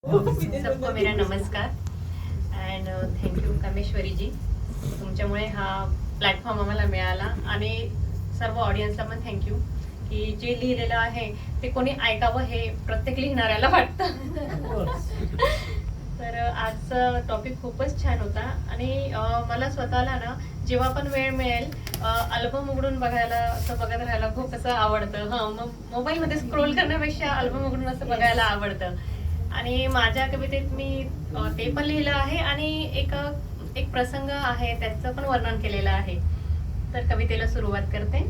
सबको मेरा नमस्कार अँड थँक्यू कामेश्वरी जी, तुमच्यामुळे हा प्लॅटफॉर्म आम्हाला मिळाला आणि सर्व ऑडियन्सला पण थँक्यू की जे लिहिलेलं आहे ते कोणी ऐकावं हे प्रत्येक लिहिणाऱ्याला वाटतं. तर आजचा टॉपिक खूपच छान होता आणि मला स्वतःला ना जेव्हा पण वेळ मिळेल अल्बम उघडून बघायला असं बघत राहायला खूप असं आवडतं. मग मोबाईलमध्ये स्क्रोल करण्यापेक्षा अल्बम उघडून असं बघायला आवडतं. आणि माझ्या कवितेत मी ते पण लिहिलं आहे आणि एक प्रसंग आहे त्याचं पण वर्णन केलेलं आहे. तर कवितेला सुरुवात करते.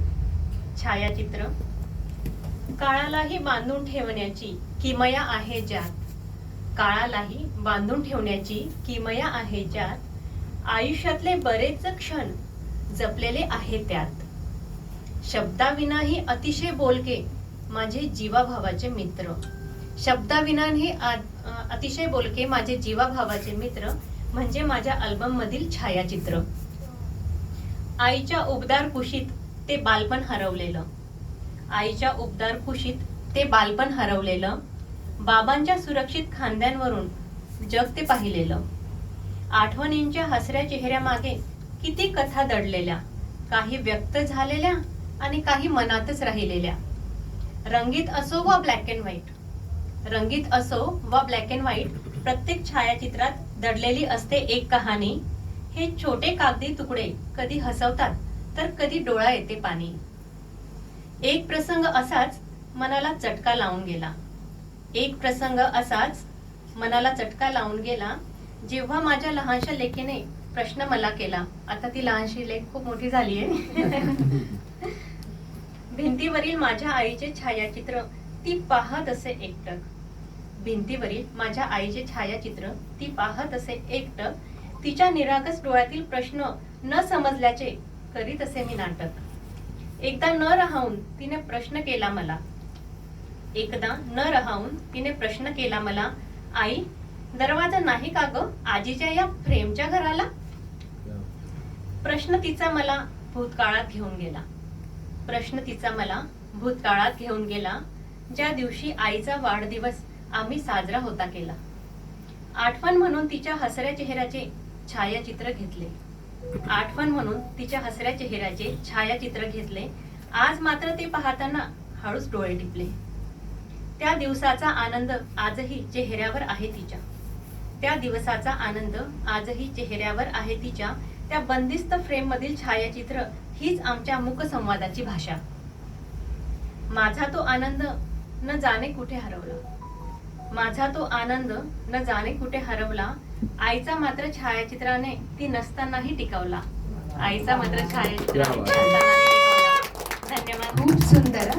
छायाचित्र. काळालाही बांधून ठेवण्याची किमया आहे ज्यात, काळालाही बांधून ठेवण्याची किमया आहे ज्यात, आयुष्यातले बरेच क्षण जपलेले आहे त्यात. शब्दाविनाही अतिशय बोलके माझे जीवाभावाचे मित्र, शब्दाविनाही अतिशय बोलके माझे जीवाभावाचे मित्र म्हणजे माझ्या अल्बम मधील छायाचित्र. आईच्या उबदार कुशीत ते बालपण हरवलेलं, आईच्या उबदार कुशीत ते बालपण हरवलेलं, बाबांच्या सुरक्षित खांद्यांवरून जग ते पाहिलेलं. आठवणींच्या हसऱ्या चेहऱ्यामागे किती कथा दडलेल्या, काही व्यक्त झालेल्या आणि काही मनातच राहिलेल्या. रंगीत असो वा ब्लॅक अँड व्हाईट, रंगीत असो वा ब्लॅक अँड व्हाईट, प्रत्येक छायाचित्रात दडलेली असते एक कहाणी. हे छोटे कागदी तुकडे कधी हसवतात तर कधी डोळा येते पाणी. एक प्रसंग असाच मनाला चटका लावून गेला, एक प्रसंग असाच मनाला चटका लावून गेला, जेव्हा माझ्या लहानशा लेकीने प्रश्न मला केला. आता ती लहानशी लेक खूप मोठी झाली आहे. भिंतीवरील माझ्या आईचे छायाचित्र ती पाहत असे एकटक, भिंतीवरील माझ्या आईचे छायाचित्र ती पाहत असे एकटक, तिच्या निरागस डोळ्यातील प्रश्न न समजल्याचे करीत असे मी नाटक. एकदा न राहून तिने प्रश्न केला मला, एकदा न राहून तिने प्रश्न केला मला, आई दरवाजा नाही का ग आजीच्या या फ्रेमच्या घराला. प्रश्न तिचा मला भूतकाळात घेऊन गेला, प्रश्न तिचा मला भूतकाळात घेऊन गेला, ज्या दिवशी आईचा वाढदिवस आम्ही साजरा होता केला. आठवण म्हणून तिच्या हसऱ्या चेहऱ्याचे छायाचित्र घेतले, आठवण म्हणून तिच्या हसऱ्या चेहऱ्याचे छायाचित्र घेतले. आज मात्र ते पाहताना हळूच डोळे टिपले. त्या दिवसाचा आनंद आजही चेहऱ्यावर आहे तिच्या, त्या दिवसाचा आनंद आजही चेहऱ्यावर आहे तिच्या. त्या बंदिस्त फ्रेम मधील छायाचित्र हीच आमच्या मुकसंवादाची भाषा. माझा तो आनंद न जाणे कुठे हरवला, माझा तो आनंद न जाणे कुठे हरवला, आईचा मात्र छायाचित्राने ती नसतानाही टिकवला, आईचा मात्र छायाचित्राने नसतानाही टिकवला. धन्यवाद. खूप सुंदर.